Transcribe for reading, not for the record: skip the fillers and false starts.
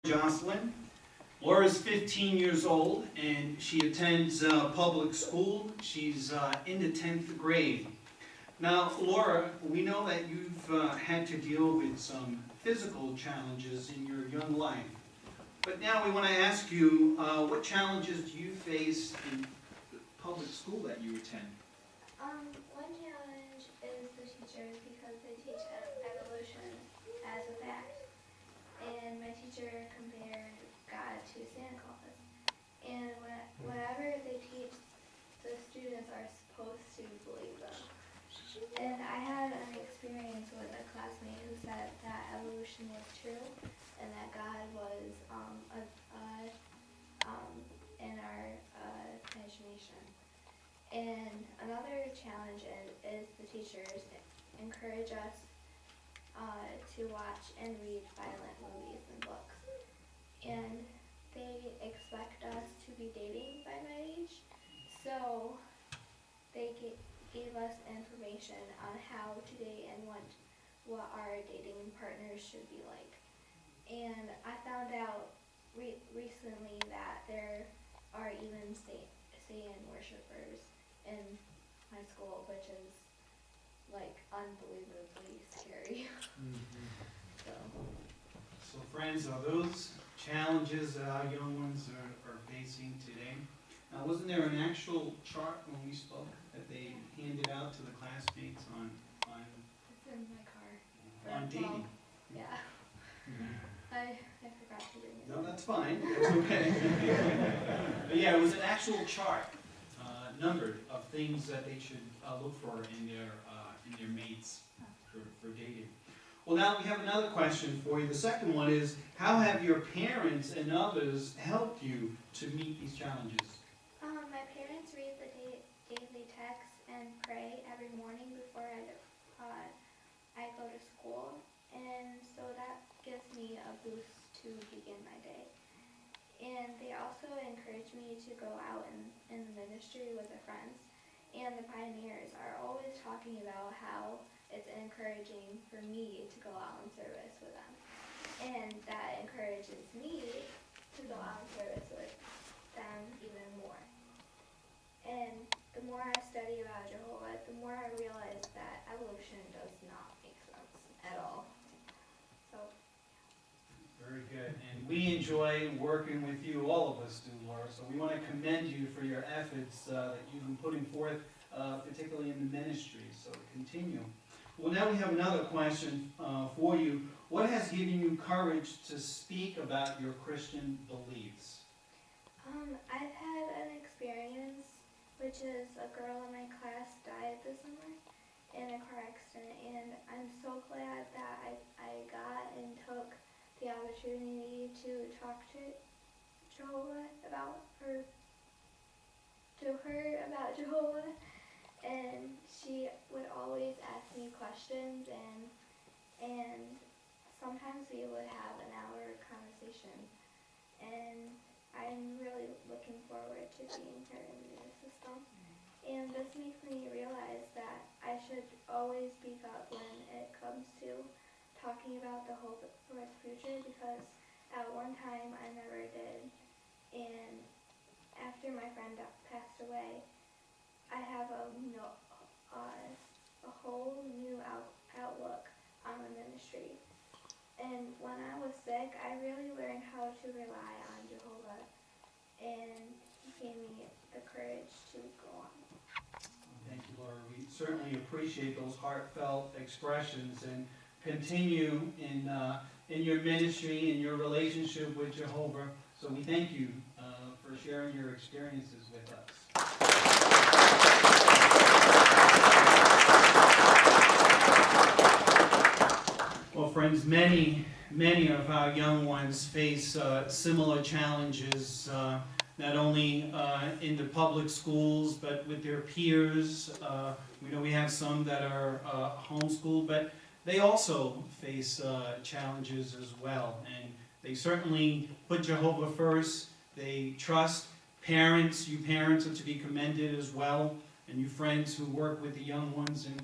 Jocelyn. Laura's 15 years old and she attends public school. She's in the 10th grade. Now, Laura, we know that you've had to deal with some physical challenges in your young life. But now we want to ask you, what challenges do you face in the public school that you attend? One challenge is the teachers because they teach evolution as a fact. And my teacher compared God to Santa Claus. And whatever they teach, the students are supposed to believe them. And I had an experience with a classmate who said that evolution was true and that God was in our imagination. And another challenge is the teachers encourage us to watch and read violent movies and books. And they expect us to be dating by my age, so they gave us information on how to date and what our dating partners should be like. And I found out recently that there are even Satan worshippers in my school, which is like unbelievably scary. So friends, are those challenges that our young ones are facing today? Now, wasn't there an actual chart when we spoke that they handed out to the classmates on It's in my car. dating? Yeah. I forgot to bring it. No, that's fine. That's okay. But yeah, it was an actual chart, numbered, of things that they should look for in their mates for dating. Well, now we have another question for you. The second one is, how have your parents and others helped you to meet these challenges? My parents read the daily texts and pray every morning before I go to school, and so that gives me a boost to begin my day. And they also encourage me to go out in the ministry with their friends. And the pioneers are always talking about how it's encouraging for me to go out in service with them. And that encourages me to go out in service with them even more. And the more I study about Jehovah, the more I realize that evolution does not make sense at all. So, Very good. And we enjoy working with you, all of us do, Laura. So we want to commend you for your efforts that you've been putting forth, particularly in the ministry. So continue. Well, now we have another question for you. What has given you courage to speak about your Christian beliefs? I've had an experience, which is a girl in my class died this summer in a car accident, and I'm so glad that I got and took the opportunity to talk to Jehovah about Jehovah, and she would always ask me questions, and sometimes we would have an hour conversation, and I'm really looking forward to seeing her in the new system. And this makes me realize that I should always speak up when it comes to talking about the hope for its future, because at one time I never did. And after my friend passed away, I have a whole new outlook on the ministry. And when I was sick, I really learned how to rely on Jehovah, and he gave me the courage to go on. Thank you, Laura. We certainly appreciate those heartfelt expressions, and continue in your ministry and your relationship with Jehovah. So we thank you for sharing your experiences with us. Well, friends, many of our young ones face similar challenges, not only in the public schools, but with their peers. We know we have some that are homeschooled, but they also face challenges as well. And they certainly put Jehovah first. They trust parents. You parents are to be commended as well, and you friends who work with the young ones. And